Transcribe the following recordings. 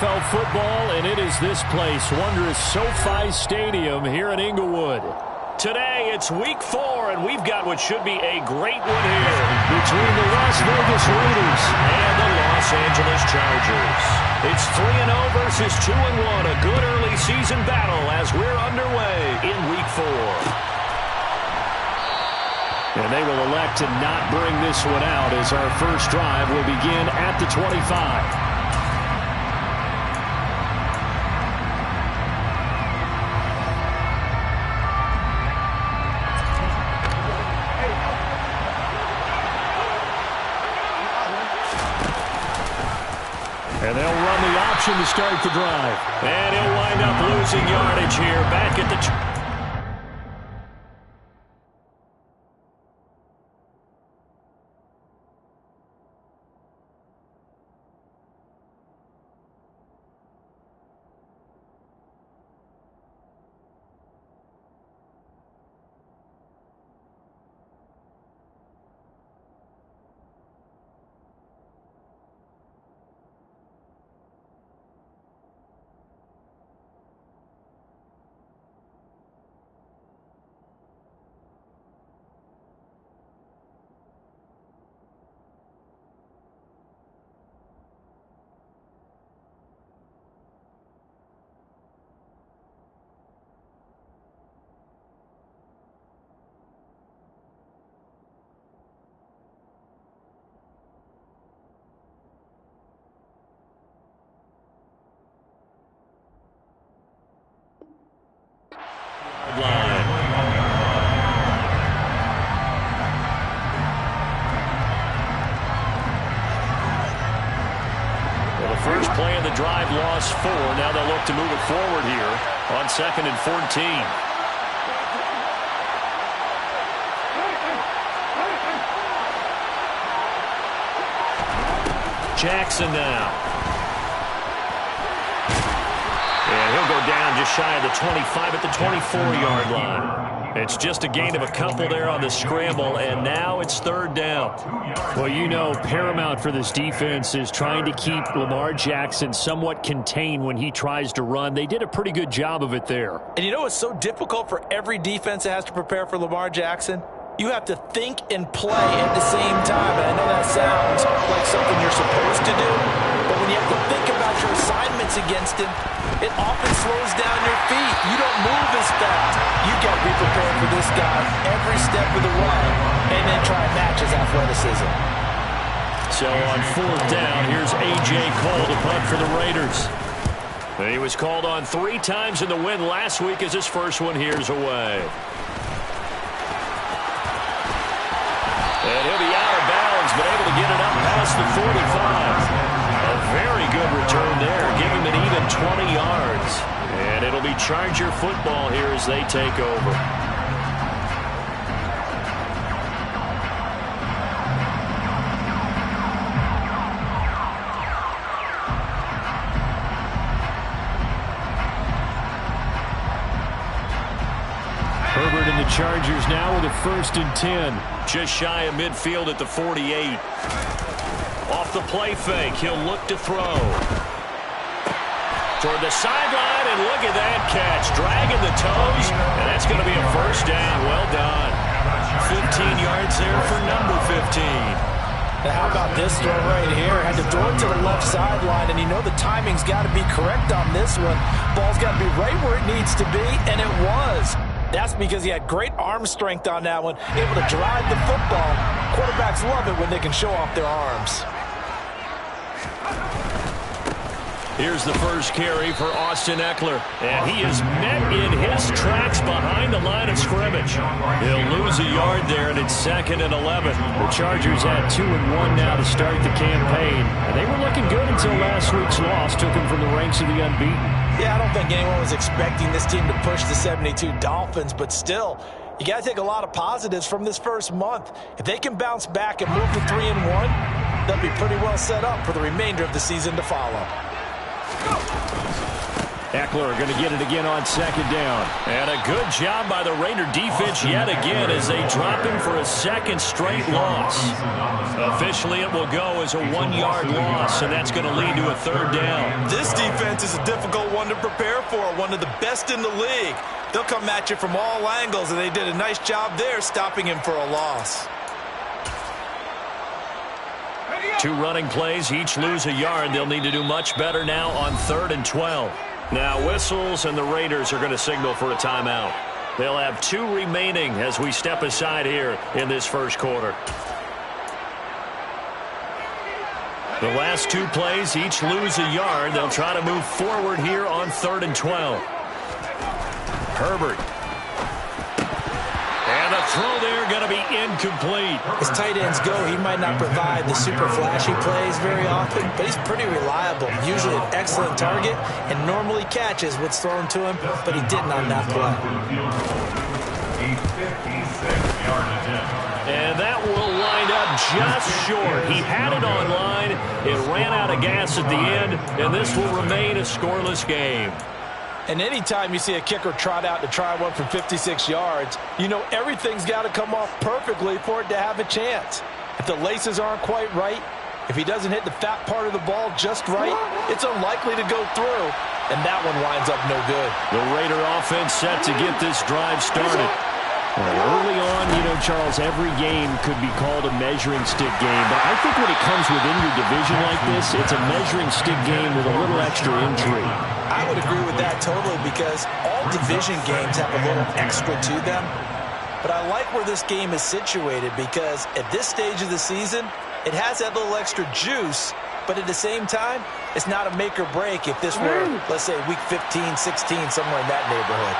NFL football, and it is this place, wondrous SoFi Stadium here in Inglewood. Today, it's Week 4, and we've got what should be a great one here between the Las Vegas Raiders and the Los Angeles Chargers. It's 3-0 versus 2-1, a good early season battle as we're underway in Week 4. And they will elect to not bring this one out as our first drive will begin at the 25. And they'll run the option to start the drive. And he'll wind up losing yardage here back at the... First play of the drive, lost 4. Now they'll look to move it forward here on 2nd and 14. Jackson now. And he'll go down just shy of the 25 at the 24-yard line. It's just a gain of a couple there on the scramble, and now it's 3rd down. Well, you know, paramount for this defense is trying to keep Lamar Jackson somewhat contained when he tries to run. They did a pretty good job of it there. And you know it's so difficult for every defense that has to prepare for Lamar Jackson? You have to think and play at the same time. And I know that sounds like something you're supposed to do, but when you have to think about your assignments against him, it often slows down your feet. You don't move as fast. You got to be prepared for this guy every step of the way and then try and match his athleticism. So on 4th down, here's A.J. Cole to punt for the Raiders. He was called on 3 times in the win last week as his first one here's away. And he'll be out of bounds, but able to get it up past the 45. A very good return there. Give him an even 20 yards. And it'll be Charger football here as they take over. Herbert and the Chargers now with a 1st and 10. Just shy of midfield at the 48. Off the play fake, he'll look to throw. Toward the sideline, and look at that catch. Dragging the toes, and that's going to be a 1st down. Well done. 15 yards there for number 15. Now how about this throw right here? Had to throw it to the left sideline, and you know the timing's got to be correct on this one. Ball's got to be right where it needs to be, and it was. That's because he had great arm strength on that one, able to drive the football. Quarterbacks love it when they can show off their arms. Here's the first carry for Austin Eckler, and he is met in his tracks behind the line of scrimmage. He'll lose a yard there, and it's 2nd and 11. The Chargers had 2-1 now to start the campaign, and they were looking good until last week's loss took them from the ranks of the unbeaten. Yeah, I don't think anyone was expecting this team to push the 72 Dolphins, but still, you got to take a lot of positives from this first month. If they can bounce back and move to 3-1, they'll be pretty well set up for the remainder of the season to follow. Eckler going to get it again on second down. And a good job by the Raider defense yet again as they drop him for a second straight loss. Officially, it will go as a 1-yard loss, and that's going to lead to a third down. This defense is a difficult one to prepare for, one of the best in the league. They'll come at you from all angles, and they did a nice job there stopping him for a loss. 2 running plays, each lose a yard. They'll need to do much better now on 3rd and 12. Now whistles, and the Raiders are going to signal for a timeout. They'll have 2 remaining as we step aside here in this first quarter. The last 2 plays, each lose a yard. They'll try to move forward here on 3rd and 12. Herbert. And the throw there going to be incomplete. As tight ends go, he might not provide the super flashy plays very often, but he's pretty reliable. Usually an excellent target and normally catches what's thrown to him, but he didn't on that play. And that will wind up just short. He had it on line. It ran out of gas at the end, and this will remain a scoreless game. And anytime you see a kicker trot out to try one from 56 yards, you know everything's got to come off perfectly for it to have a chance. If the laces aren't quite right, if he doesn't hit the fat part of the ball just right, it's unlikely to go through, and that one winds up no good. The Raider offense set to get this drive started. Early on, you know, Charles, every game could be called a measuring stick game, but I think when it comes within your division like this, it's a measuring stick game with a little extra intrigue. I would agree with that totally because all division games have a little extra to them. But I like where this game is situated because at this stage of the season, it has that little extra juice, but at the same time, it's not a make or break if this were, let's say, week 15, 16, somewhere in that neighborhood.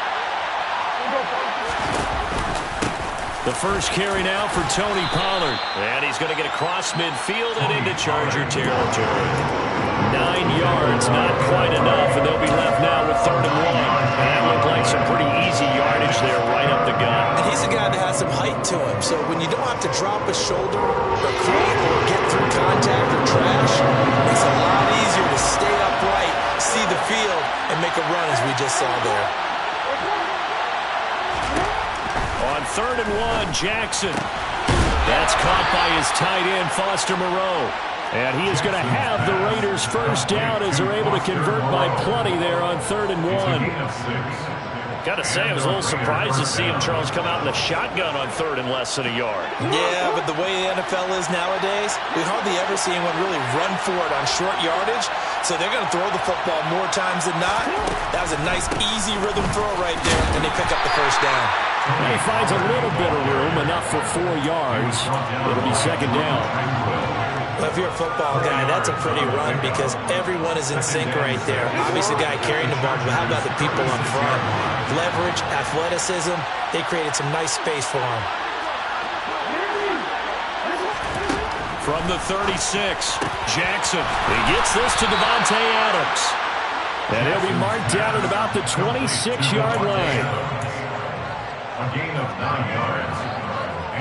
The first carry now for Tony Pollard. And he's going to get across midfield and into Charger territory. 9 yards, not quite enough, and they'll be left now with 3rd and 1. And that looked like some pretty easy yardage there right up the gut. And he's a guy that has some height to him, so when you don't have to drop a shoulder or create or get through contact or trash, it's a lot easier to stay upright, see the field, and make a run as we just saw there. On 3rd and 1, Jackson. That's caught by his tight end, Foster Moreau. And he is going to have the Raiders first down as they're able to convert by plenty there on 3rd and 1. Got to say, I was a little surprised to see him, Charles, come out in a shotgun on 3rd and less than a yard. Yeah, but the way the NFL is nowadays, we hardly ever see anyone really run for it on short yardage. So they're going to throw the football more times than not. That was a nice, easy rhythm throw right there, and they pick up the first down. And he finds a little bit of room, enough for 4 yards. It'll be 2nd down. Well, if you're a football guy, that's a pretty run because everyone is in sync right there. Obviously, the guy carrying the ball, but how about the people up front? Leverage, athleticism, they created some nice space for him. From the 36, Jackson. He gets this to Davante Adams. And he'll be marked down at about the 26-yard line. A gain of 9 yards.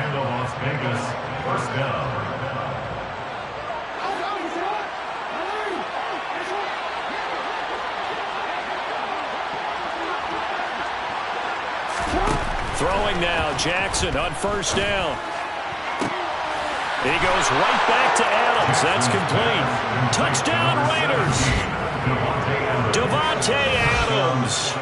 And the Las Vegas first down. Throwing now, Jackson on 1st down. He goes right back to Adams. That's complete. Touchdown, Raiders. Davante Adams,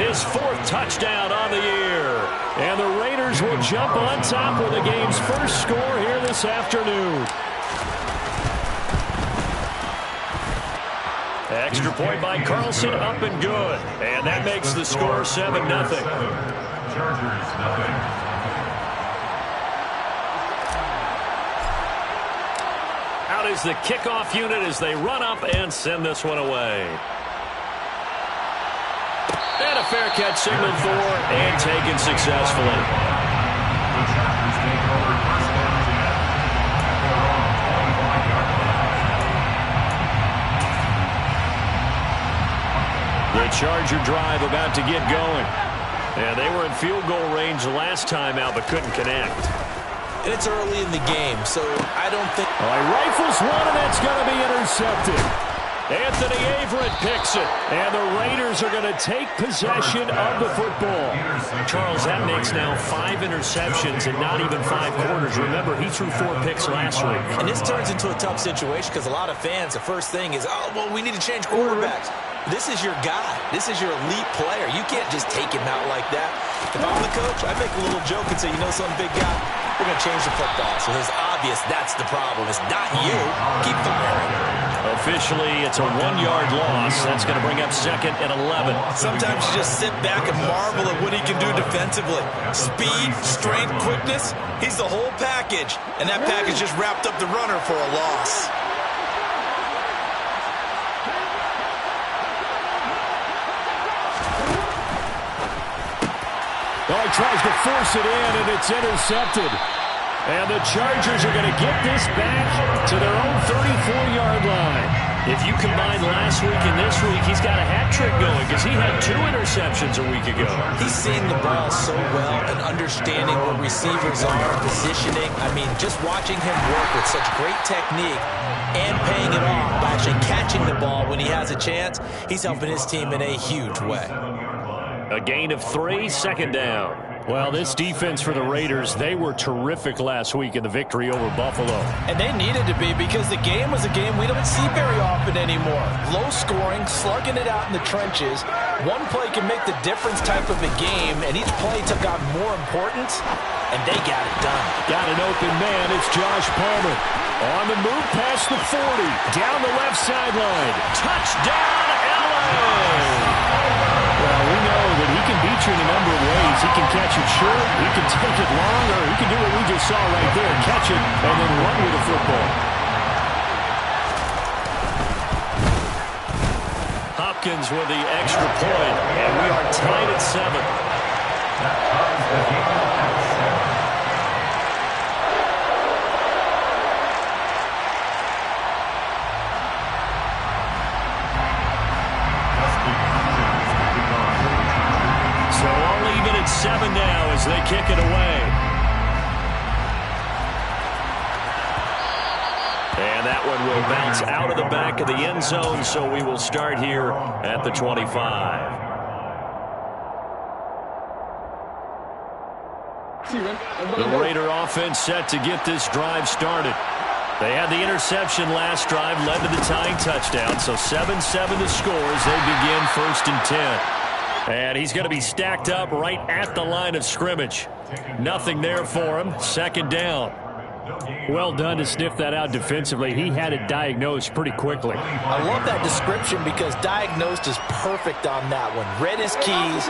his 4th touchdown on the year. And the Raiders will jump on top with the game's first score here this afternoon. Extra point by Carlson, up and good. And that makes the score 7-0. Chargers, nothing. Out is the kickoff unit as they run up and send this one away. And a fair catch signaled for and taken successfully. The Chargers take over first down at their own 25-yard line. The Charger drive about to get going. And they were in field goal range the last time out, but couldn't connect. And it's early in the game, so I don't think... Oh, he rifles one, and that's going to be intercepted. Anthony Averett picks it. And the Raiders are going to take possession of the football. Charles, that makes now 5 interceptions in not even 5 quarters. Remember, he threw 4 picks last week. And this turns into a tough situation because a lot of fans, the first thing is, oh, well, we need to change quarterbacks. This is your guy. This is your elite player. You can't just take him out like that. If I'm the coach, I make a little joke and say, you know something, big guy? We're going to change the football. So it's obvious that's the problem. It's not you. Keep firing. Officially, it's a 1-yard loss. That's going to bring up 2nd and 11. Sometimes you just sit back and marvel at what he can do defensively. Speed, strength, quickness. He's the whole package. And that package just wrapped up the runner for a loss. Oh, he tries to force it in, and it's intercepted. And the Chargers are going to get this back to their own 34-yard line. If you combine last week and this week, he's got a hat trick going because he had 2 interceptions a week ago. He's seeing the ball so well and understanding what receivers are, positioning. I mean, just watching him work with such great technique and paying it off by actually catching the ball when he has a chance, he's helping his team in a huge way. A gain of 3, 2nd down. Well, this defense for the Raiders, they were terrific last week in the victory over Buffalo. And they needed to be because the game was a game we don't see very often anymore. Low scoring, slugging it out in the trenches. One play can make the difference type of a game, and each play took on more importance, and they got it done. Got an open man. It's Josh Palmer. On the move past the 40. Down the left sideline. Touchdown, LA! Well, we know that he can beat you in a number of ways. He can catch it short, he can take it long, or he can do what we just saw right there, catch it and then run with the football. Hopkins with the extra point, and we are tied at 7. So all even at 7 now as they kick it away. And that one will bounce out of the back of the end zone, so we will start here at the 25. The Raider offense set to get this drive started. They had the interception last drive, led to the tying touchdown, so 7-7 the score as they begin 1st and 10. And he's going to be stacked up right at the line of scrimmage. Nothing there for him. 2nd down. Well done to sniff that out defensively. He had it diagnosed pretty quickly. I love that description because diagnosed is perfect on that one. Read his keys,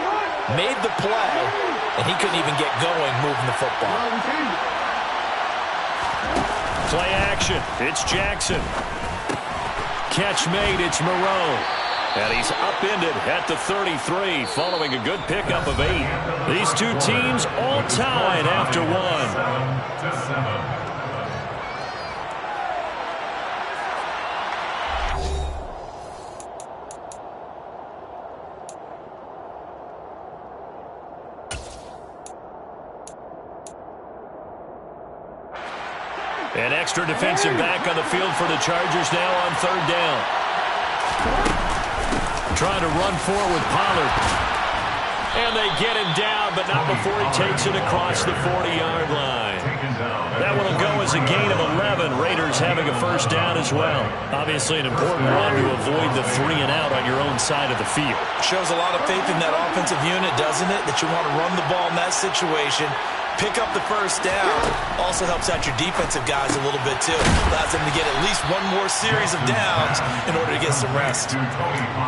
made the play, and he couldn't even get going moving the football. Play action. It's Jackson. Catch made. It's Moreau. And he's upended at the 33 following a good pickup of 8. These two teams all tied after 1. An extra defensive back on the field for the Chargers now on 3rd down. Trying to run forward with Pollard. And they get him down, but not before he takes it across the 40-yard line. That one will go as a gain of 11. Raiders having a 1st down as well. Obviously an important one to avoid the 3 and out on your own side of the field. Shows a lot of faith in that offensive unit, doesn't it? That you want to run the ball in that situation. Pick up the 1st down. Also helps out your defensive guys a little bit, too. Allows them to get at least one more series of downs in order to get some rest.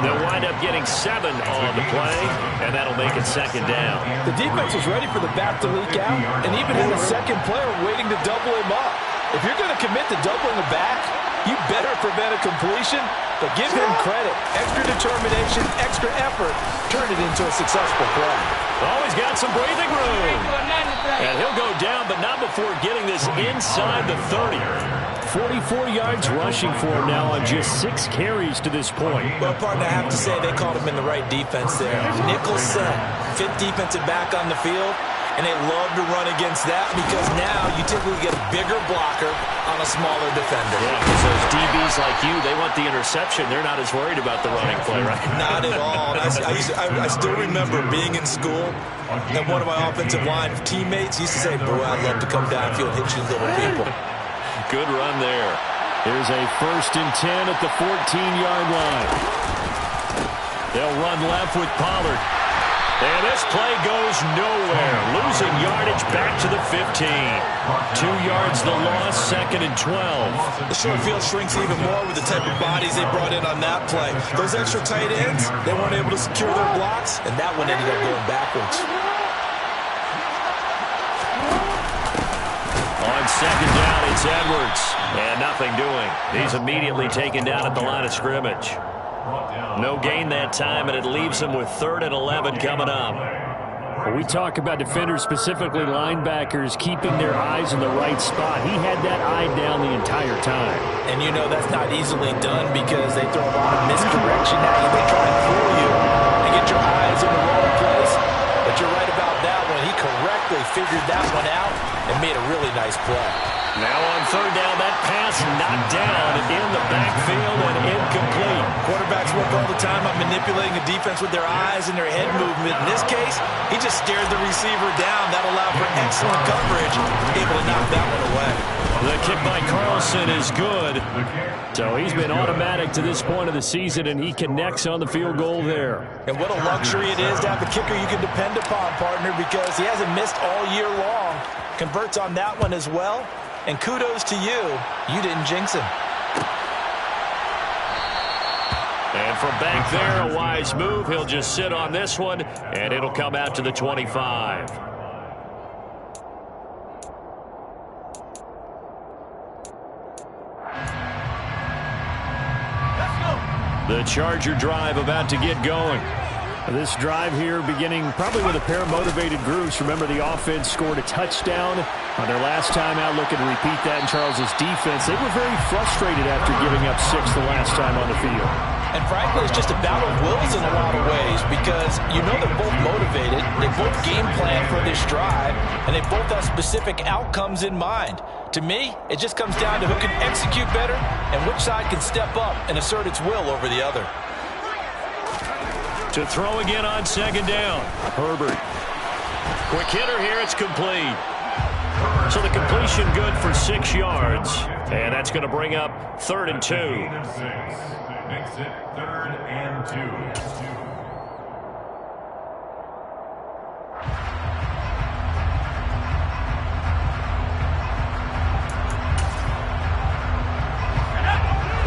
They'll wind up getting 7 on the play, and that'll make it 2nd down. The defense was ready for the back to leak out, and even in the second player waiting to double him up. If you're going to commit to doubling the back, you better prevent a completion, but give him credit. Extra determination, extra effort, turn it into a successful play. Oh, he's got some breathing room. And he'll go down, but not before getting this inside the 30. 44 yards rushing for him now on just 6 carries to this point. Well, partner, I have to say they called him in the right defense there. Nickel set, 5th defensive back on the field. And they love to run against that because now you typically get a bigger blocker on a smaller defender. Yeah, because those DBs like you, they want the interception. They're not as worried about the running play, right? Not at all. I still remember being in school, and one of my offensive line teammates used to say, boy, I'd love to come downfield and hit you little people. Good run there. Here's a 1st and 10 at the 14-yard line. They'll run left with Pollard. And this play goes nowhere. Losing yardage back to the 15. 2 yards the loss, 2nd and 12. The short field shrinks even more with the type of bodies they brought in on that play. Those extra tight ends, they weren't able to secure their blocks, and that one ended up going backwards. On 2nd down, it's Edwards. And nothing doing. He's immediately taken down at the line of scrimmage. No gain that time, and it leaves him with 3rd and 11 coming up. When we talk about defenders, specifically linebackers, keeping their eyes in the right spot, he had that eye down the entire time. And you know that's not easily done because they throw a lot of misdirection at you. They try and fool you and get your eyes in the wrong place. But you're right about that one. He correctly figured that one out and made a really nice play. Now on 3rd down, that pass knocked down in the backfield and incomplete. Quarterbacks work all the time on manipulating a defense with their eyes and their head movement. In this case, he just stared the receiver down. That allowed for excellent coverage, able to knock that one away. The kick by Carlson is good. So he's been automatic to this point of the season, and he connects on the field goal there. And what a luxury it is to have a kicker you can depend upon, partner, because he hasn't missed all year long. Converts on that one as well. And kudos to you. You didn't jinx him. And from back there, a wise move. He'll just sit on this one, and it'll come out to the 25. The Charger drive about to get going. This drive here beginning probably with a pair of motivated groups. Remember, the offense scored a touchdown on their last time out. Looking to repeat that in Charles's defense. They were very frustrated after giving up 6 the last time on the field. And frankly, it's just a battle of wills in a lot of ways because you know they're both motivated. They both game plan for this drive, and they both have specific outcomes in mind. To me, it just comes down to who can execute better and which side can step up and assert its will over the other. To throw again on 2nd down. Herbert. Quick hitter here. It's complete. So the completion good for 6 yards. And that's going to bring up 3rd and 2. Makes it 3rd and 2.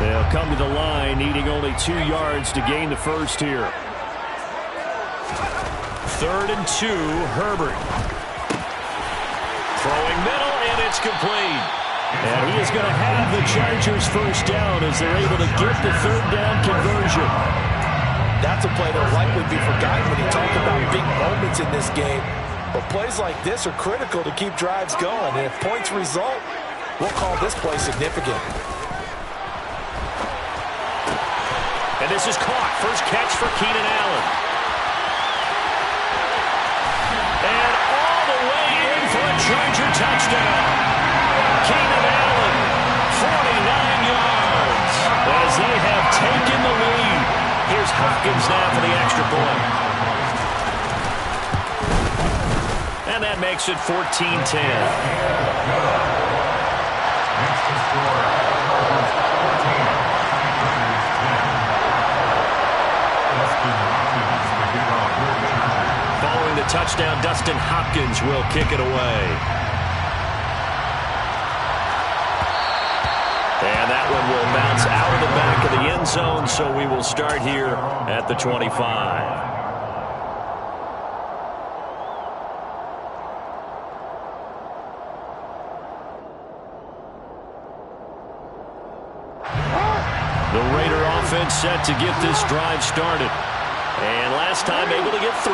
They'll come to the line, needing only 2 yards to gain the first here. 3rd and 2, Herbert. Throwing middle, and it's complete. And he is going to have the Chargers first down as they're able to get the 3rd down conversion. That's a play that will likely be forgotten when you talk about big moments in this game. But plays like this are critical to keep drives going. And if points result, we'll call this play significant. And this is caught. First catch for Keenan Allen. And all the way in for a Charger touchdown. Keenan Allen, 49 yards, as they have taken the lead. Here's Hopkins now for the extra point. And that makes it 14-10. Next to score, 14. Following the touchdown, Dustin Hopkins will kick it away. And that one will bounce out of the back of the end zone, so we will start here at the 25. The Raider offense set to get this drive started. And last time able to get 3.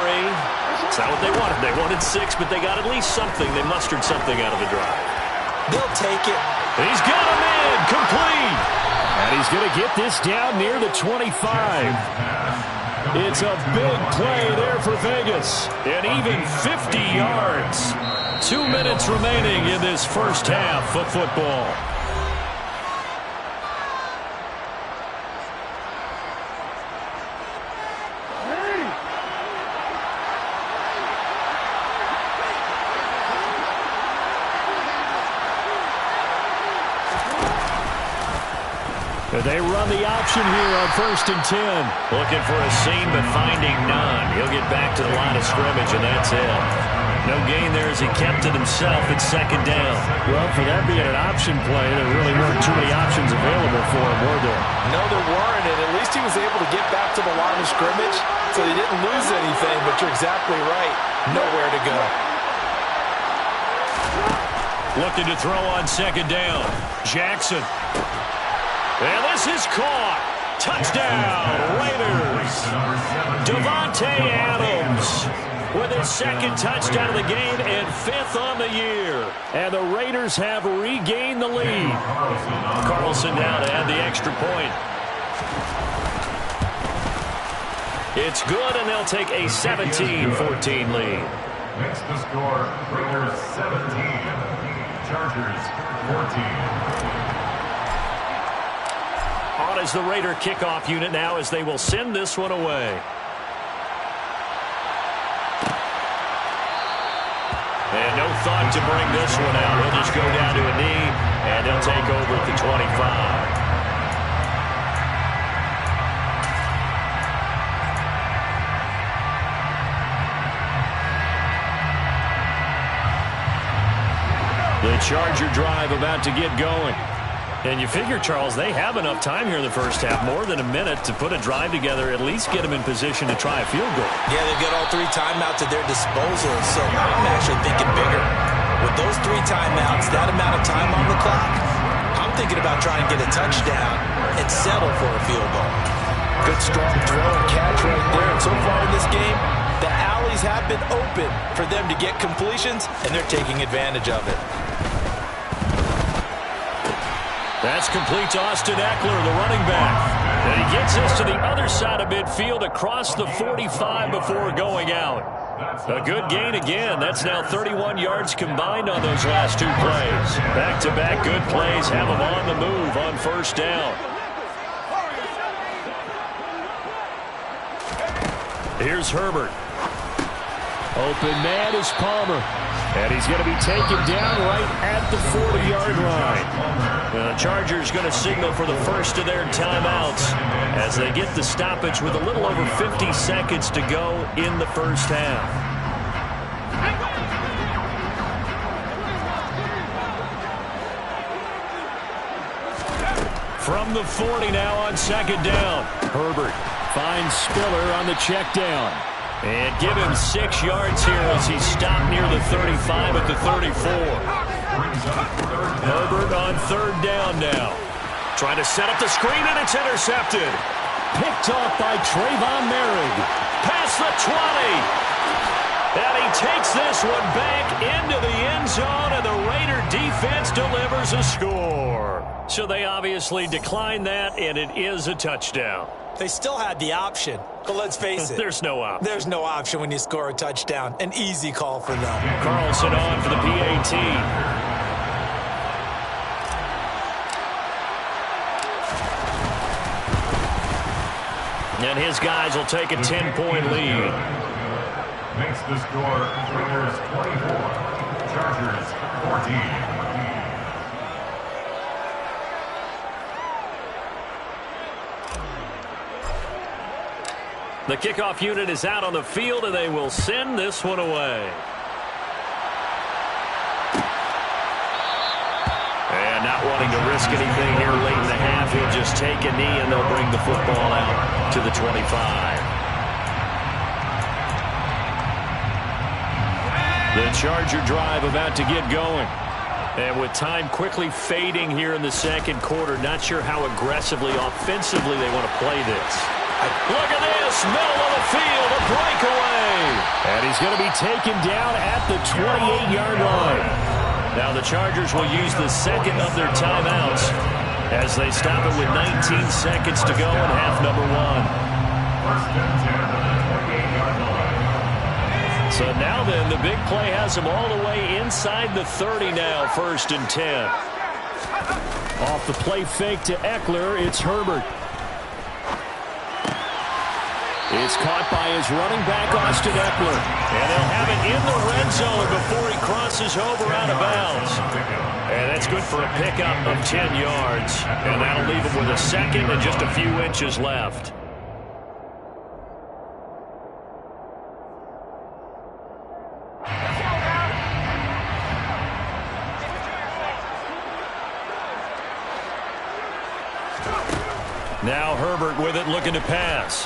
It's not what they wanted. They wanted 6, but they got at least something. They mustered something out of the drive. They'll take it. He's got him in. Complete. And he's going to get this down near the 25. It's a big play there for Vegas. And even 50 yards. 2 minutes remaining in this first half of football. They run the option here on 1st and 10. Looking for a seam, but finding none. He'll get back to the line of scrimmage, and that's it. No gain there as he kept it himself at 2nd down. Well, for that being an option play, there really weren't too many options available for him, were there? No, there weren't, and at least he was able to get back to the line of scrimmage, so he didn't lose anything, but you're exactly right. Nowhere to go. Looking to throw on 2nd down. Jackson. And this is caught. Touchdown, Raiders. Devontae Adams with his 2nd touchdown of the game and 5th on the year. And the Raiders have regained the lead. Carlson now to add the extra point. It's good, and they'll take a 17-14 lead. Makes the score Raiders 17, Chargers 14. On is the Raider kickoff unit now as they will send this one away. And no thought to bring this one out. He'll just go down to a knee, and they'll take over at the 25. The Charger drive about to get going. And you figure, Charles, they have enough time here in the first half, more than a minute, to put a drive together, at least get them in position to try a field goal. Yeah, they've got all 3 timeouts at their disposal, so I'm actually thinking bigger. With those 3 timeouts, that amount of time on the clock, I'm thinking about trying to get a touchdown and settle for a field goal. Good strong throw and catch right there. And so far in this game, the alleys have been open for them to get completions, and they're taking advantage of it. That's complete to Austin Eckler, the running back. And he gets us to the other side of midfield across the 45 before going out. A good gain again. That's now 31 yards combined on those last 2 plays. Back-to-back good plays have them on the move on 1st down. Here's Herbert. Open man is Palmer. And he's going to be taken down right at the 40-yard line. The Chargers going to signal for the first of their timeouts as they get the stoppage with a little over 50 seconds to go in the first half. From the 40 now on 2nd down. Herbert finds Spiller on the check down. And give him 6 yards here as he's stopped near the 35 at the 34. Herbert on 3rd down now. Trying to set up the screen, and it's intercepted. Picked off by Trayvon Merrick. Past the 20. And he takes this one back into the end zone, and the Raider defense delivers a score. So they obviously declined that, and it is a touchdown. They still had the option, but let's face it. There's no option. There's no option when you score a touchdown. An easy call for them. Carlson on for the PAT. And his guys will take a 10-point lead. Makes the score Raiders 24, Chargers 14. The kickoff unit is out on the field, and they will send this one away. And not wanting to risk anything here late in the half, he'll just take a knee, and they'll bring the football out to the 25. The Charger drive about to get going. And with time quickly fading here in the 2nd quarter, not sure how aggressively, offensively they want to play this. Look at this, middle of the field, a breakaway. And he's going to be taken down at the 28-yard line. Now the Chargers will use the 2nd of their timeouts as they stop it with 19 seconds to go in half number 1. First and 10. So now then, the big play has him all the way inside the 30 now, 1st and 10. Off the play fake to Eckler, it's Herbert. It's caught by his running back, Austin Eckler. And they'll have it in the red zone before he crosses over out of bounds. And that's good for a pickup of 10 yards. And that'll leave him with a second and just a few inches left. Now Herbert with it, looking to pass.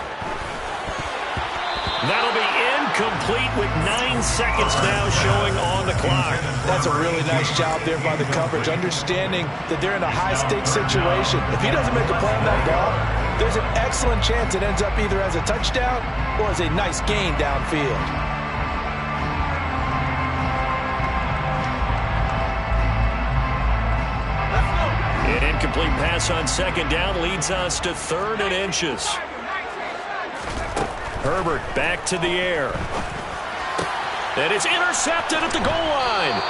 That'll be incomplete with 9 seconds now showing on the clock. That's a really nice job there by the coverage, understanding that they're in a high-stakes situation. If he doesn't make a play on that ball, there's an excellent chance it ends up either as a touchdown or as a nice gain downfield. An incomplete pass on 2nd down leads us to 3rd and inches. Herbert back to the air. And it's intercepted at the goal line.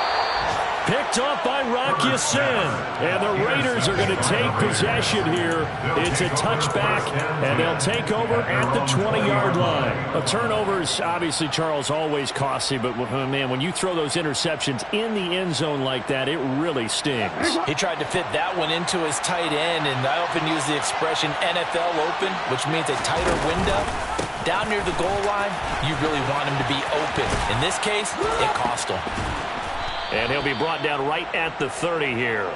Picked off by Rocky Sin. And the Raiders are going to take possession here. It's a touchback, and they'll take over at the 20-yard line. A turnover's obviously, Charles, always costly, but, man, when you throw those interceptions in the end zone like that, it really stings. He tried to fit that one into his tight end, and I often use the expression NFL open, which means a tighter window. Down near the goal line, you really want him to be open. In this case, it cost him. And he'll be brought down right at the 30 here.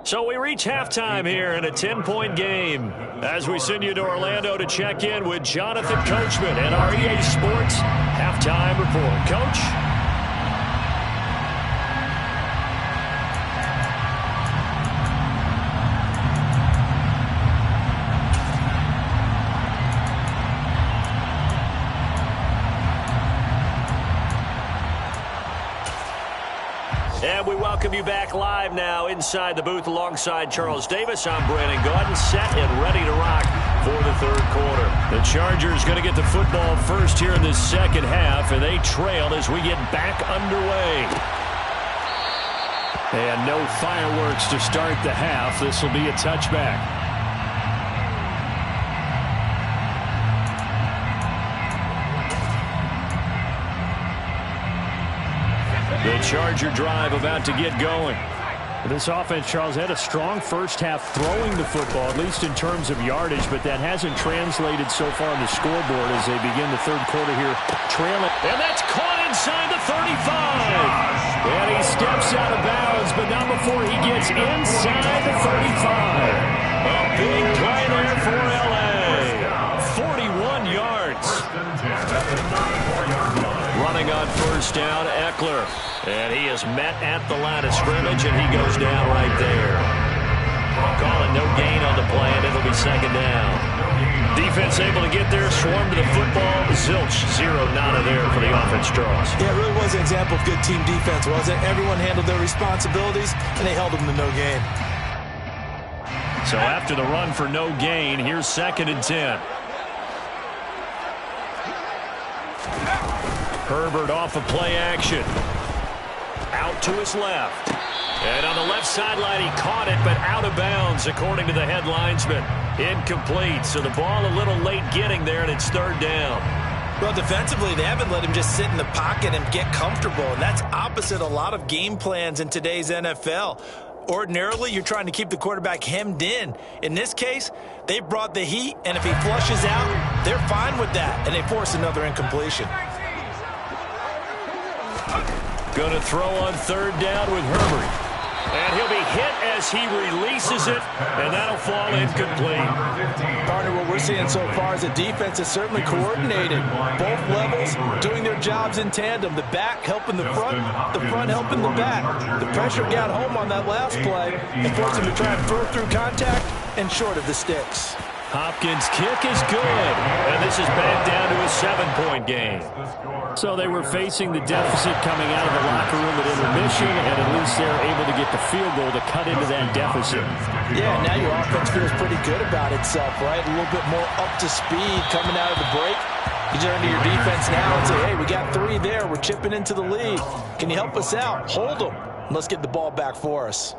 So we reach halftime here in a 10-point game as we send you to Orlando to check in with Jonathan Coachman and our EA Sports Halftime Report. Coach? And we welcome you back live now inside the booth alongside Charles Davis. I'm Brandon Gaudin, set and ready to rock for the 3rd quarter. The Chargers going to get the football first here in this 2nd half, and they trail as we get back underway. And no fireworks to start the half. This will be a touchback. The Charger drive about to get going. This offense, Charles, had a strong first half throwing the football, at least in terms of yardage, but that hasn't translated so far on the scoreboard as they begin the 3rd quarter here trailing. And that's caught inside the 35. And he steps out of bounds, but not before he gets inside the 35. A big play there for L.A. 41 yards. Running on 1st down, Eckler. And he is met at the line of scrimmage, and he goes down right there. Call it no gain on the play, and it'll be 2nd down. Defense able to get there, swarm to the football. Zilch, 0 nada there for the offense, Charles. Yeah, it really was an example of good team defense, wasn't it? Everyone handled their responsibilities, and they held them to no gain. So after the run for no gain, here's 2nd and 10. Herbert off of play action. Out to his left. And on the left sideline, he caught it, but out of bounds, according to the head linesman. Incomplete. So the ball a little late getting there, and it's 3rd down. Well, defensively, they haven't let him just sit in the pocket and get comfortable, and that's opposite a lot of game plans in today's NFL. Ordinarily, you're trying to keep the quarterback hemmed in. In this case, they brought the heat, and if he flushes out, they're fine with that, and they force another incompletion. Going to throw on 3rd down with Herbert. And he'll be hit as he releases it, and that'll fall incomplete. Partner, what we're seeing so far is the defense is certainly coordinated. Both levels doing their jobs in tandem. The back helping the front helping the back. The pressure got home on that last play and forced him to try and throw through contact and short of the sticks. Hopkins' kick is good, and this is back down to a 7-point game. So they were facing the deficit coming out of the locker room at intermission, and at least they're able to get the field goal to cut into that deficit. Yeah, now your offense feels pretty good about itself, right? A little bit more up to speed coming out of the break. You turn to your defense now and say, hey, we got 3 there. We're chipping into the lead. Can you help us out? Hold them. Let's get the ball back for us.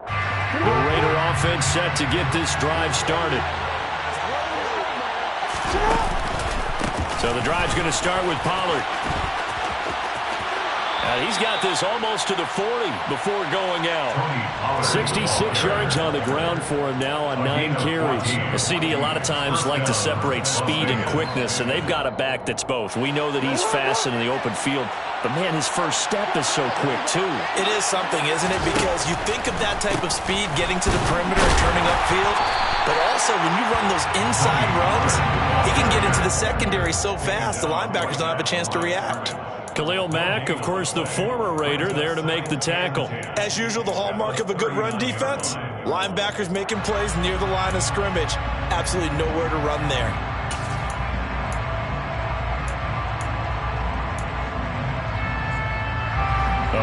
The Raider offense set to get this drive started. So the drive's going to start with Pollard. He's got this almost to the 40 before going out. 66 yards on the ground for him now on 9 carries. A CD a lot of times like to separate speed and quickness, and they've got a back that's both. We know that he's fast in the open field, but, man, his first step is so quick, too. It is something, isn't it? Because you think of that type of speed getting to the perimeter and turning upfield, but also when you run those inside runs, he can get into the secondary so fast the linebackers don't have a chance to react. Khalil Mack, of course, the former Raider, there to make the tackle. As usual, the hallmark of a good run defense, linebackers making plays near the line of scrimmage. Absolutely nowhere to run there.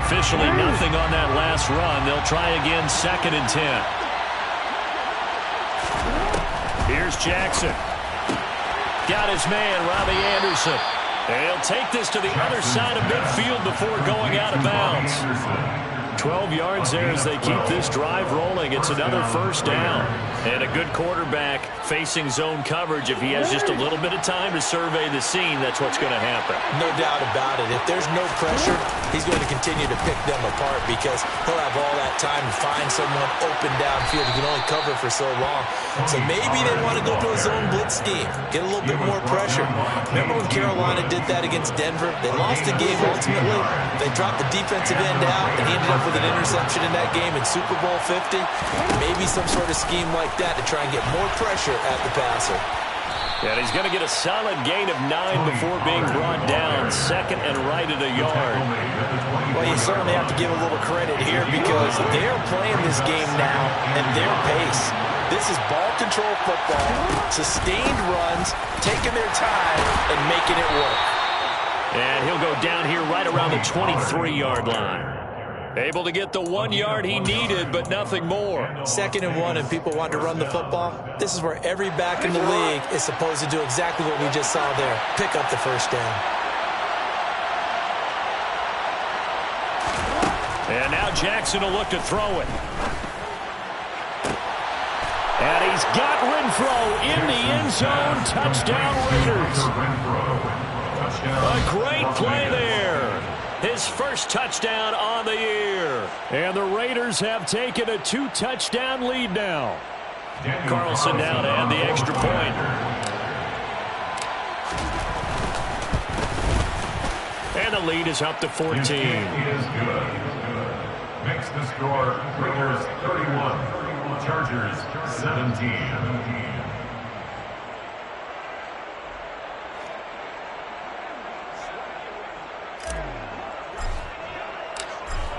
Officially nothing on that last run. They'll try again, 2nd and 10. Here's Jackson. Got his man, Robbie Anderson. They'll take this to the other side of midfield before going out of bounds. 12 yards there as they keep this drive rolling. It's another first down. And a good quarterback facing zone coverage. If he has just a little bit of time to survey the scene, that's what's going to happen. No doubt about it. If there's no pressure, he's going to continue to pick them apart because he'll have all that time to find someone open downfield. He can only cover for so long. So maybe they want to go to a zone blitz scheme, get a little bit more pressure. Remember when Carolina did that against Denver? They lost the game ultimately. They dropped the defensive end out, and he ended up with an interception in that game in Super Bowl 50. Maybe some sort of scheme like that to try and get more pressure at the passer. And he's going to get a solid gain of 9 before being brought down. 2nd and right at a yard. Well, you certainly have to give a little credit here because they're playing this game now at their pace. This is ball control football, sustained runs, taking their time, and making it work. And he'll go down here right around the 23-yard line. Able to get the 1 yard he needed, but nothing more. 2nd and 1, and people want to run the football. This is where every back in the league is supposed to do exactly what we just saw there. Pick up the first down. And now Jackson will look to throw it. And he's got Renfro in the end zone. Touchdown Raiders. A great play there. His first touchdown on the year. And the Raiders have taken a 2-touchdown lead now. Carlson down to add the extra point. And the lead is up to 14. Is good. Makes the score Raiders 31, Chargers 17.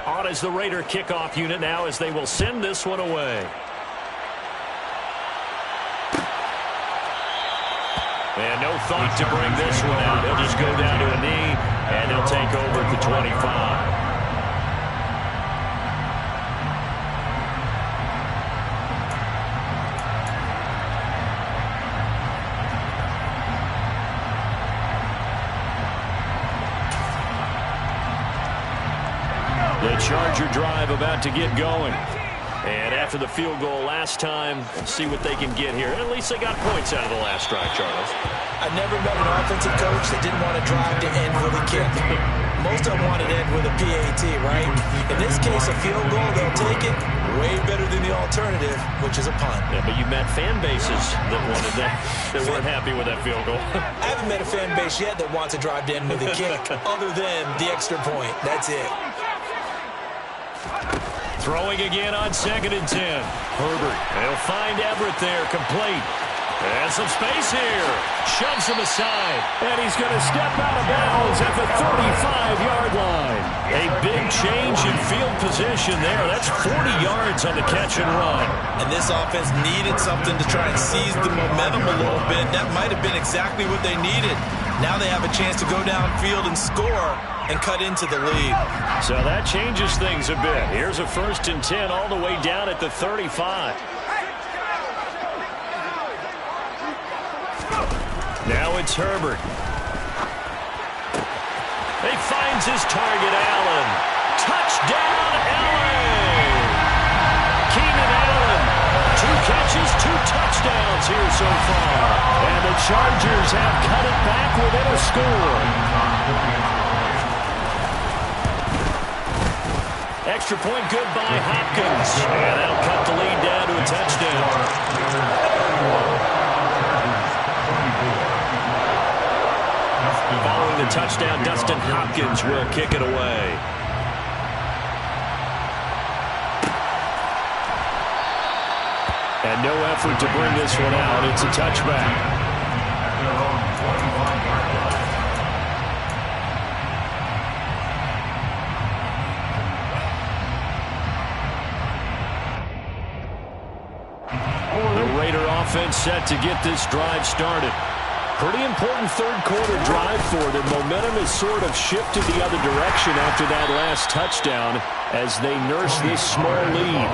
On as the Raider kickoff unit now as they will send this one away. And no thought to bring this one out. He'll just go down to a knee, and he'll take over at the 25. The Charger drive about to get going. And after the field goal last time, see what they can get here. At least they got points out of the last drive, Charles. I never met an offensive coach that didn't want to drive to end with a kick. Most of them want to end with a PAT, right? In this case, a field goal, they'll take it. Way better than the alternative, which is a punt. Yeah, but you met fan bases that wanted that, that weren't happy with that field goal. I haven't met a fan base yet that wants to drive to end with a kick, other than the extra point. That's it. Throwing again on 2nd and 10. Herbert. They'll find Everett there, complete. And some space here. Shoves him aside. And he's going to step out of bounds at the 35-yard line. A big change in field position there. That's 40 yards on the catch and run. And this offense needed something to try and seize the momentum a little bit. That might have been exactly what they needed. Now they have a chance to go downfield and score and cut into the lead. So that changes things a bit. Here's a 1st and 10 all the way down at the 35. it's Herbert. He finds his target, Allen. Touchdown, Allen! Keenan Allen, 2 catches, 2 touchdowns here so far. And the Chargers have cut it back within a score. Extra point good by Hopkins. And that'll cut the lead down to a touchdown. Following the touchdown, Dustin Hopkins will kick it away. And no effort to bring this one out. It's a touchback. The Raider offense set to get this drive started. Pretty important third-quarter drive for them. Momentum has sort of shifted the other direction after that last touchdown as they nurse this small lead.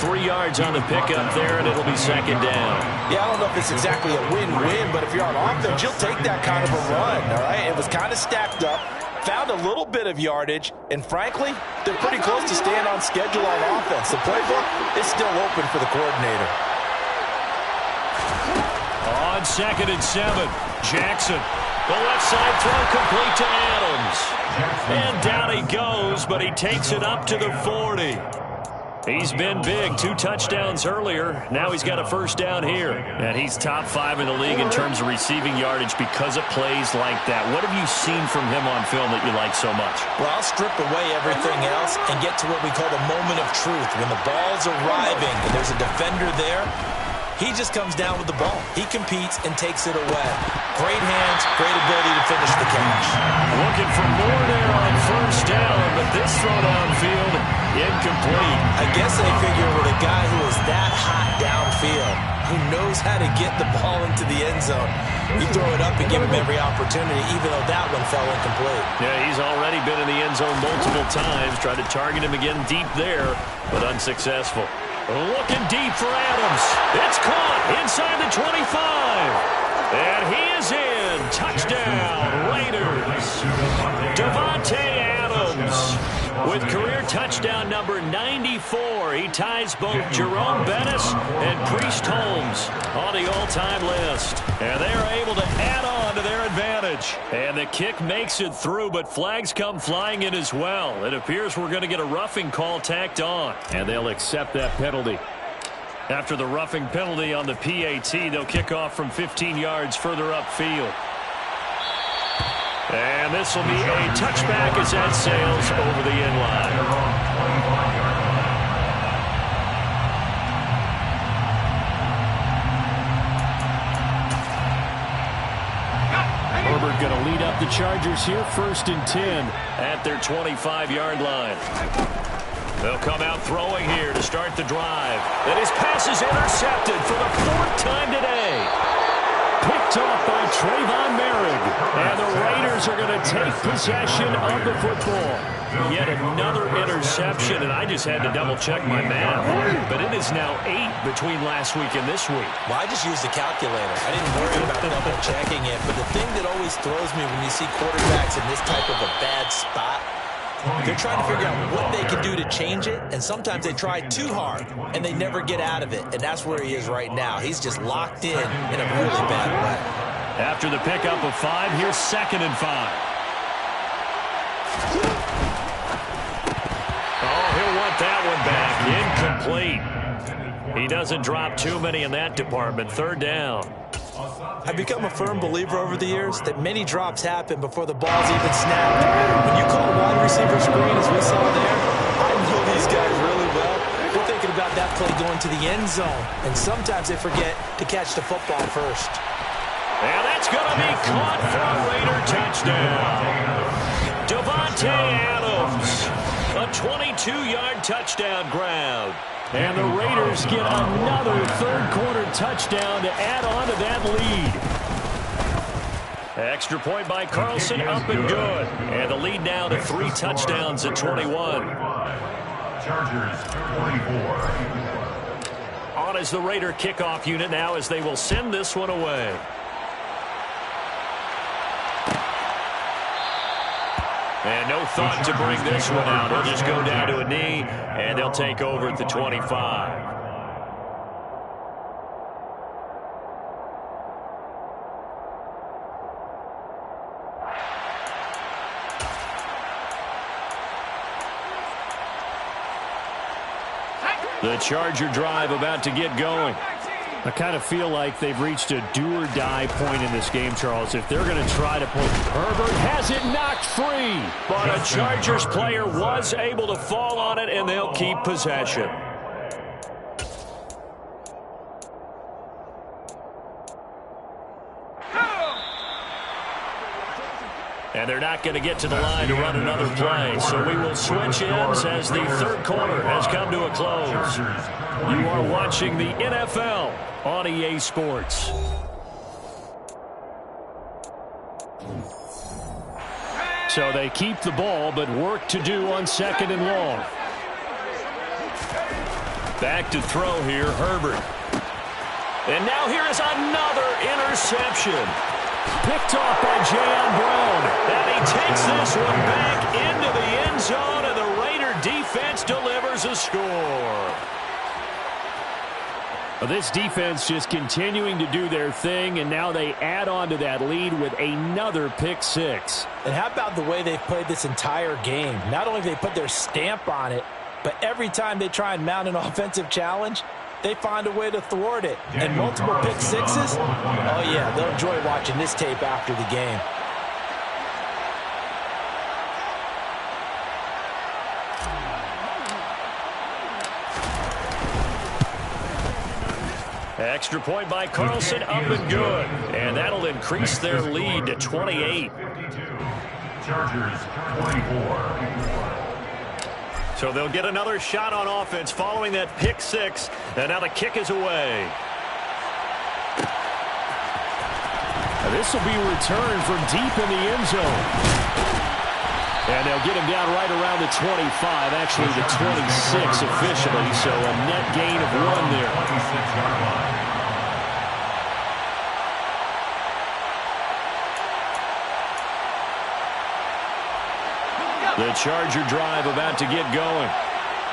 3 yards on the pickup there, and it'll be second down. Yeah, I don't know if it's exactly a win-win, but if you're on offense, you'll take that kind of a run, all right? It was kind of stacked up, found a little bit of yardage, and frankly, they're pretty close to staying on schedule on offense. The playbook is still open for the coordinator. On 2nd and 7, Jackson. The left side throw complete to Adams. And down he goes, but he takes it up to the 40. He's been big, 2 touchdowns earlier. Now he's got a first down here. And he's top 5 in the league in terms of receiving yardage because of plays like that. What have you seen from him on film that you like so much? Well, I'll strip away everything else and get to what we call the moment of truth. When the ball's arriving and there's a defender there, he just comes down with the ball. He competes and takes it away. Great hands, great ability to finish the catch. Looking for more there on first down, but this throw downfield, incomplete. I guess they figure with a guy who is that hot downfield, who knows how to get the ball into the end zone, you throw it up and give him every opportunity, even though that one fell incomplete. Yeah, he's already been in the end zone multiple times. Tried to target him again deep there, but unsuccessful. Looking deep for Adams. It's caught inside the 25. And he is in. Touchdown, Raiders. Davante Adams with career touchdown number 94. He ties both Jerome Bettis and Priest Holmes on the all-time list. And they are able to add on to their advantage. And the kick makes it through, but flags come flying in as well. It appears we're going to get a roughing call tacked on. And they'll accept that penalty. After the roughing penalty on the PAT, they'll kick off from 15 yards further upfield. And this will be a touchback as that sails over the end line. Herbert going to lead up the Chargers here, 1st and 10 at their 25-yard line. They'll come out throwing here to start the drive. And his pass is intercepted for the 4th time today. Picked off by Trayvon Merrick. And the Raiders are going to take possession of the football. Yet another interception, and I just had to double-check my math. But it is now 8 between last week and this week. Well, I just used the calculator. I didn't worry about double-checking it. But the thing that always throws me when you see quarterbacks in this type of a bad spot, they're trying to figure out what they can do to change it, and sometimes they try too hard, and they never get out of it, and that's where he is right now. He's just locked in a really bad way. After the pickup of 5, here's 2nd and 5. Oh, he'll want that one back. Incomplete. He doesn't drop too many in that department. 3rd down. I've become a firm believer over the years that many drops happen before the ball's even snapped. When you call a wide receiver screen, as we saw there, I know these guys really well. They're thinking about that play going to the end zone, and sometimes they forget to catch the football first. And that's going to be caught for a Raider touchdown. Davante Adams, a 22-yard touchdown grab. And the Raiders get another 3rd-quarter touchdown to add on to that lead. Extra point by Carlson, up and good. And the lead now to 3 touchdowns at 21. Chargers 24. On as the Raider kickoff unit now as they will send this one away. And no thought to bring this one out. He'll just go down to a knee, and they'll take over at the 25. The Charger drive about to get going. I kind of feel like they've reached a do-or-die point in this game, Charles. If they're going to try to pull, Herbert has it knocked free. But a Chargers player was able to fall on it, and they'll keep possession. And they're not going to get to the line to run another play. So we will switch ends as the third quarter has come to a close. You are watching the NFL on EA Sports. So they keep the ball, but work to do on 2nd and long. Back to throw here, Herbert. And now here is another interception. Picked off by Jayon Brown. And he takes this one back into the end zone, and the Raider defense delivers a score. Well, this defense just continuing to do their thing, and now they add on to that lead with another pick six. And how about the way they've played this entire game? Not only have they put their stamp on it, but every time they try and mount an offensive challenge, they find a way to thwart it. And multiple pick sixes? Oh, yeah, they'll enjoy watching this tape after the game. Extra point by Carlson, up and good. And that'll increase their lead to 28. Chargers 24. So they'll get another shot on offense following that pick six. And now the kick is away. Now this will be returned from deep in the end zone. And they'll get him down right around the 25, actually the 26 officially. So a net gain of 1 there. 26-yard line. The Charger drive about to get going.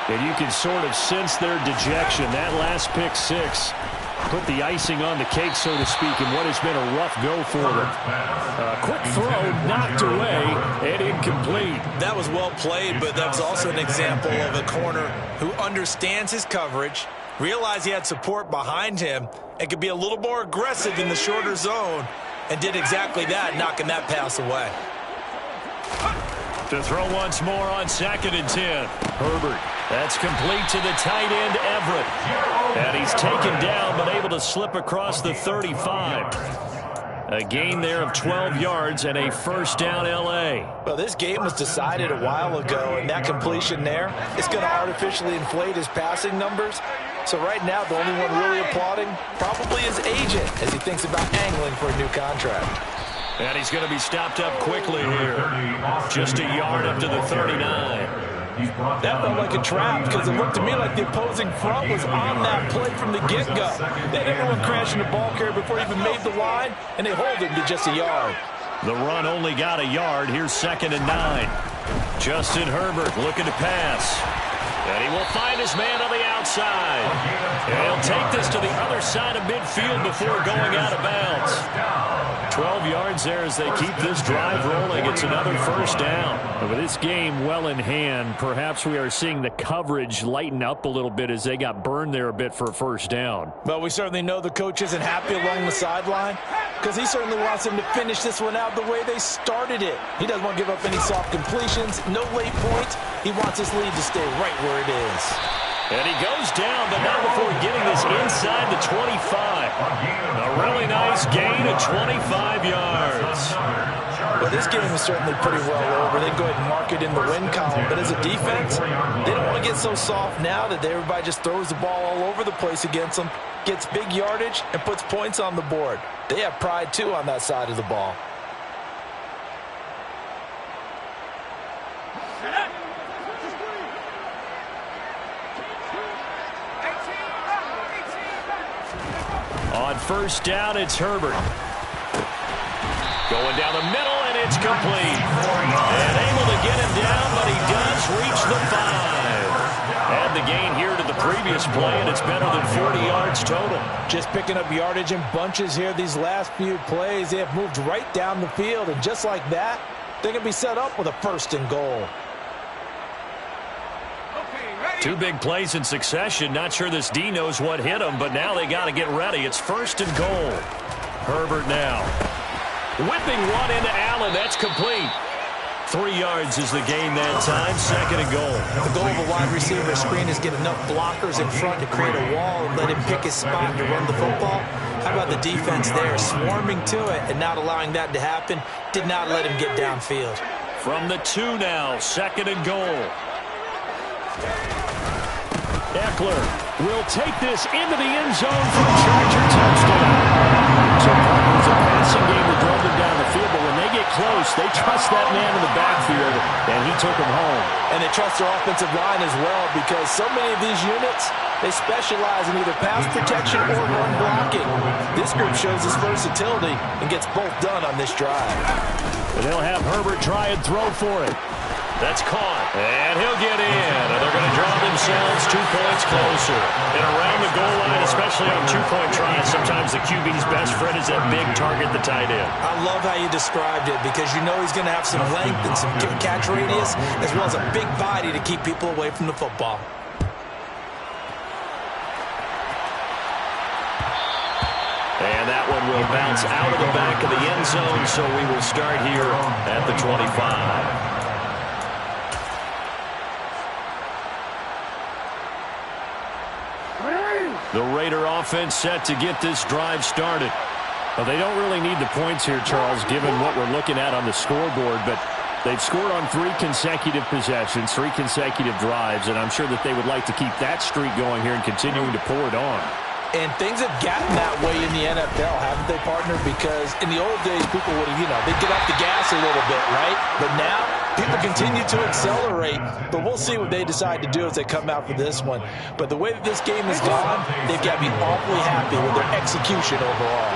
And you can sort of sense their dejection. That last pick six put the icing on the cake, so to speak, in what has been a rough go for them. Quick throw, knocked away, and incomplete. That was well played, but that's also an example of a corner who understands his coverage, realized he had support behind him, and could be a little more aggressive in the shorter zone, and did exactly that, knocking that pass away. To throw once more on 2nd and 10. Herbert. That's complete to the tight end, Everett. And he's taken down, but able to slip across the 35. A gain there of 12 yards and a first down, L.A. Well, this game was decided a while ago, and that completion there is going to artificially inflate his passing numbers. So right now, the only one really applauding probably his agent as he thinks about angling for a new contract. And he's going to be stopped up quickly here. Just a yard up to the 39. That felt like a trap because it looked to me like the opposing front was on that play from the get-go. They had everyone crashing the ball carrier before he even made the line, and they hold him to just a yard. The run only got a yard. Here's 2nd and 9. Justin Herbert looking to pass. And he will find his man on the outside. And he'll take this to the other side of midfield before going out of bounds. 12 yards there as they keep this drive rolling. It's another first down. With this game well in hand, perhaps we are seeing the coverage lighten up a little bit as they got burned there a bit for a first down. Well, we certainly know the coach isn't happy along the sideline because he certainly wants them to finish this one out the way they started it. He doesn't want to give up any soft completions, no late points. He wants his lead to stay right where it is. And he goes down, but not before getting this inside the 25. A really nice gain of 25 yards. Well, this game is certainly pretty well over. They can go ahead and mark it in the win column. But as a defense, they don't want to get so soft now that everybody just throws the ball all over the place against them, gets big yardage, and puts points on the board. They have pride, too, on that side of the ball. On first down, it's Herbert. Going down the middle, and It's complete. And able to get him down, but he does reach the 5. Add the gain here to the previous play, and it's better than 40 yards total. Just picking up yardage in bunches here these last few plays. They have moved right down the field, and just like that, they're going to be set up with a 1st and goal. 2 big plays in succession. Not sure this D knows what hit him, but now they got to get ready. It's 1st and goal. Herbert now. Whipping one into Allen. That's complete. 3 yards is the gain that time. 2nd and goal. The goal of a wide receiver screen is get enough blockers in front to create a wall and let him pick his spot to run the football. How about the defense there, swarming to it and not allowing that to happen? Did not let him get downfield. From the 2 now, 2nd and goal. Eckler will take this into the end zone for a Charger touchdown. So part of a passing game that drove them down the field, but when they get close, they trust that man in the backfield, and he took them home. And they trust their offensive line as well, because so many of these units, they specialize in either pass protection or run blocking. This group shows his versatility and gets both done on this drive. And they'll have Herbert try and throw for it. That's caught, and he'll get in, and they're going to draw themselves 2 points closer. And around the goal line, especially on 2-point tries, sometimes the QB's best friend is that big target, the tight end. I love how you described it, because you know he's going to have some length and some catch radius, as well as a big body to keep people away from the football. And that one will bounce out of the back of the end zone, so we will start here at the 25. The Raider offense set to get this drive started. Well, they don't really need the points here, Charles, given what we're looking at on the scoreboard, but they've scored on 3 consecutive possessions, 3 consecutive drives, and I'm sure that they would like to keep that streak going here and continuing to pour it on. And things have gotten that way in the NFL, haven't they, partner? Because in the old days, people would have, they'd get off the gas a little bit, right? But now, people continue to accelerate. But we'll see what they decide to do as they come out for this one. But the way that this game has gone, they've got to be awfully happy with their execution overall.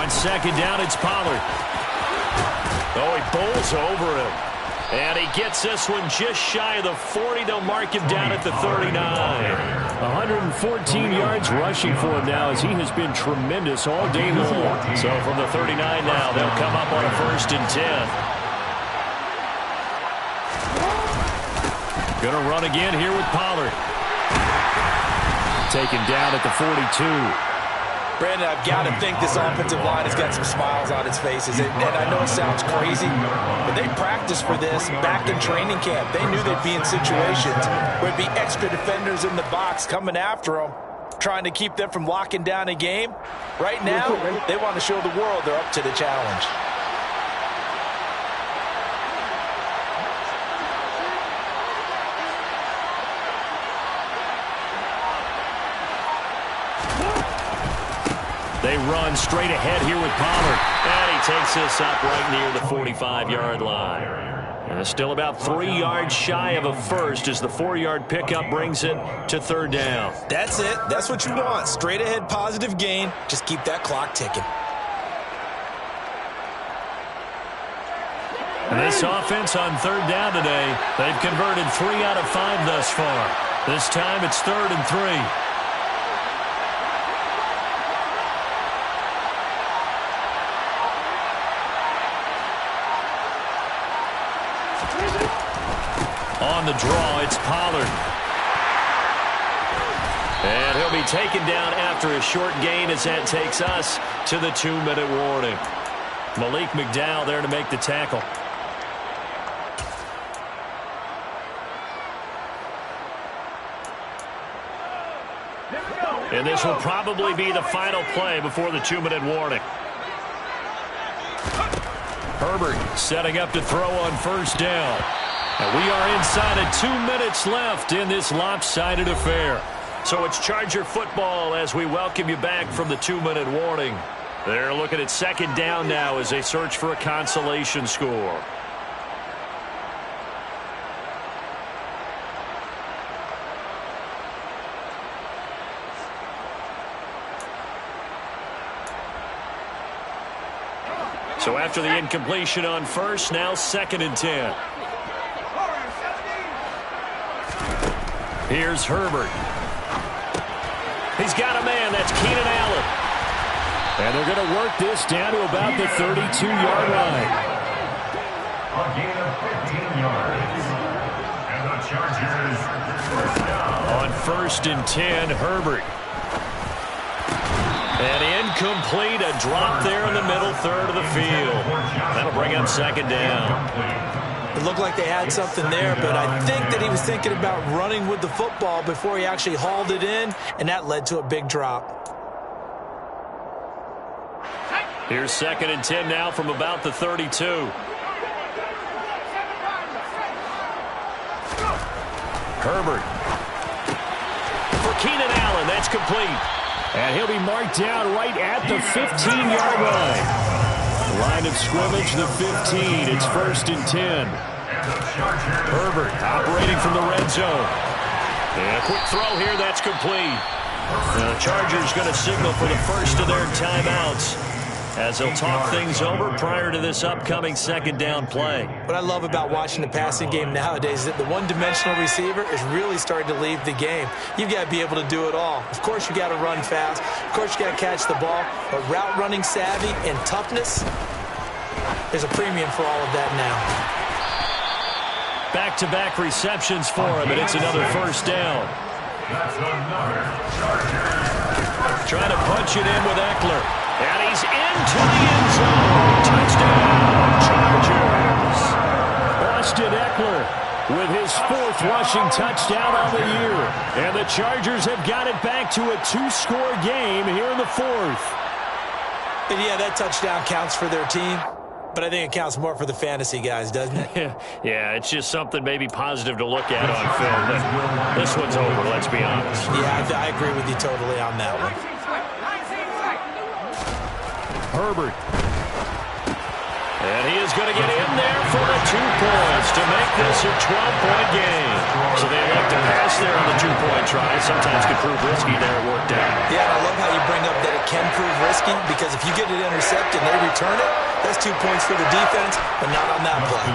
On 2nd down, it's Pollard. Oh, he bowls over him. And he gets this one just shy of the 40. They'll mark him down at the 39. 114 yards rushing for him now, as he has been tremendous all day long. So from the 39 now, they'll come up on a 1st and 10. Gonna run again here with Pollard. Taken down at the 42. Brandon, I've got to think this offensive line has got some smiles on its faces. And I know it sounds crazy, but they practiced for this back in training camp. They knew they'd be in situations where there'd be extra defenders in the box coming after them, trying to keep them from locking down a game. Right now, they want to show the world they're up to the challenge. They run straight ahead here with Pollard. And he takes this up right near the 45-yard line. And still about 3 yards shy of a first as the 4-yard pickup brings it to 3rd down. That's it. That's what you want. Straight ahead positive gain. Just keep that clock ticking. And this offense on 3rd down today, they've converted 3 out of 5 thus far. This time it's 3rd and 3. On the draw, it's Pollard. And he'll be taken down after a short gain as that takes us to the 2-minute warning. Malik McDowell there to make the tackle. And this will probably be the final play before the 2-minute warning. Herbert setting up to throw on 1st down. And we are inside of 2 minutes left in this lopsided affair. So it's Charger football as we welcome you back from the 2-minute warning. They're looking at 2nd down now as they search for a consolation score. So after the incompletion on first, now 2nd and 10. Here's Herbert. He's got a man. That's Keenan Allen. And they're going to work this down to about the 32-yard line. A gain of 15 yards. And the Chargers first down. On 1st and 10, Herbert. And incomplete, a drop there in the middle third of the field. That'll bring up 2nd down. It looked like they had something there, but I think that he was thinking about running with the football before he actually hauled it in, and that led to a big drop. Here's 2nd and 10 now from about the 32. Herbert. For Keenan Allen, that's complete. And he'll be marked down right at the 15-yard line. Line of scrimmage, the 15. It's 1st and 10. Herbert operating from the red zone. And a quick throw here, that's complete. Now the Chargers going to signal for the first of their timeouts as they'll talk things over prior to this upcoming 2nd down play. What I love about watching the passing game nowadays is that the one-dimensional receiver is really starting to leave the game. You've got to be able to do it all. Of course, you got to run fast. Of course, you got to catch the ball. But route running savvy and toughness, there's a premium for all of that now. Back-to-back receptions for him, and it's another 1st down. That's another Chargers. Trying to punch it in with Eckler. And he's into the end zone. Touchdown, Chargers. Austin Eckler with his 4th rushing touchdown on the year. And the Chargers have got it back to a 2-score game here in the 4th. And yeah, that touchdown counts for their team, but I think it counts more for the fantasy guys, doesn't it? Yeah, it's just something maybe positive to look at on film. But this one's over, let's be honest. Yeah, I agree with you totally on that one. Herbert. And he is going to get in there for the 2 points to make this a 12-point game. So they elect to pass there on the 2-point try. Sometimes can prove risky. There it worked out. Yeah, I love how you bring up that it can prove risky, because if you get it intercepted and they return it, that's 2 points for the defense, but not on that play.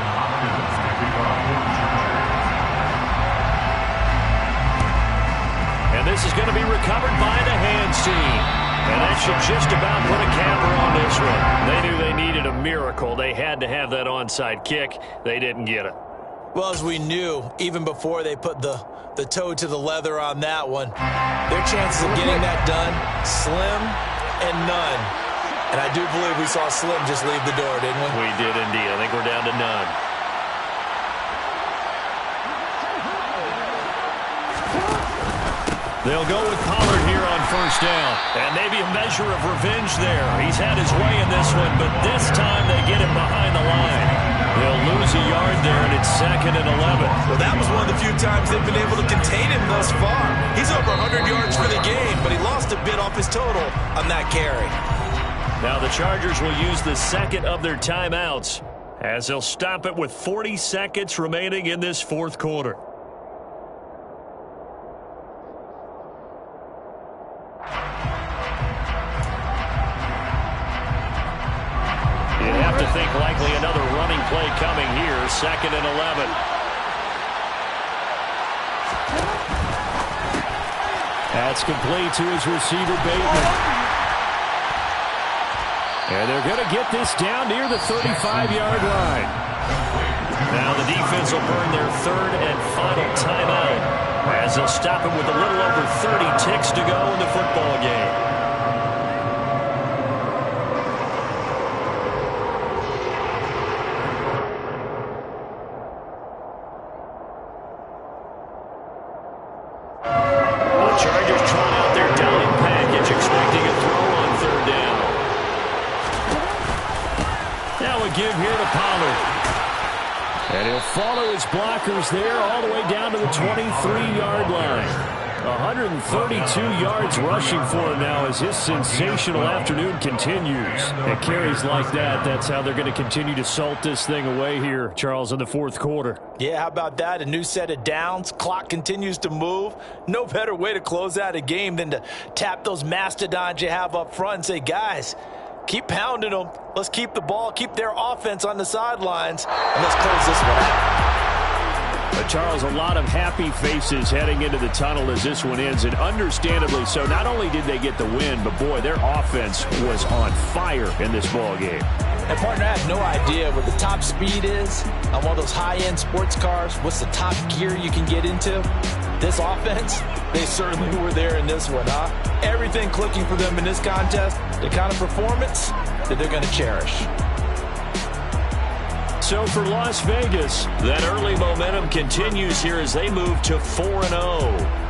And this is going to be recovered by the hands team. And that should just about put a capper on this one. They knew they needed a miracle. They had to have that onside kick. They didn't get it. Well, as we knew, even before they put the toe to the leather on that one, their chances of getting that done, slim and none. And I do believe we saw Slim just leave the door, didn't we? We did indeed. I think we're down to none. They'll go with Pollard here on 1st down. And maybe a measure of revenge there. He's had his way in this one, but this time they get him behind the line. They'll lose a yard there, and it's 2nd and 11. Well, that was one of the few times they've been able to contain him thus far. He's over 100 yards for the game, but he lost a bit off his total on that carry. Now the Chargers will use the 2nd of their timeouts as they'll stop it with 40 seconds remaining in this 4th quarter. You'd have to think likely another running play coming here, 2nd and 11. That's complete to his receiver, Bateman. And they're going to get this down near the 35-yard line. Now the defense will burn their 3rd and final timeout as they'll stop it with a little over 30 ticks to go in the football game. The Chargers trot out their dime package, expecting a throw on 3rd down. Now a give here to Pollard. And he'll follow his blockers there all the way down to the 23-yard line. 132 yards rushing for him now as his sensational afternoon continues. And carries like that, that's how they're going to continue to salt this thing away here, Charles, in the 4th quarter. Yeah, how about that? A new set of downs. Clock continues to move. No better way to close out a game than to tap those mastodons you have up front and say, guys, Keep pounding them. Let's keep the ball, keep their offense on the sidelines, and let's close this one out. But Charles, a lot of happy faces heading into the tunnel as this one ends, and understandably so. Not only did they get the win, but boy, their offense was on fire in this ball game. And partner, I have no idea what the top speed is on one of those high-end sports cars. What's the top gear you can get into? This offense, they certainly were there in this one, huh? Everything clicking for them in this contest, the kind of performance that they're going to cherish. So for Las Vegas, that early momentum continues here as they move to 4-0.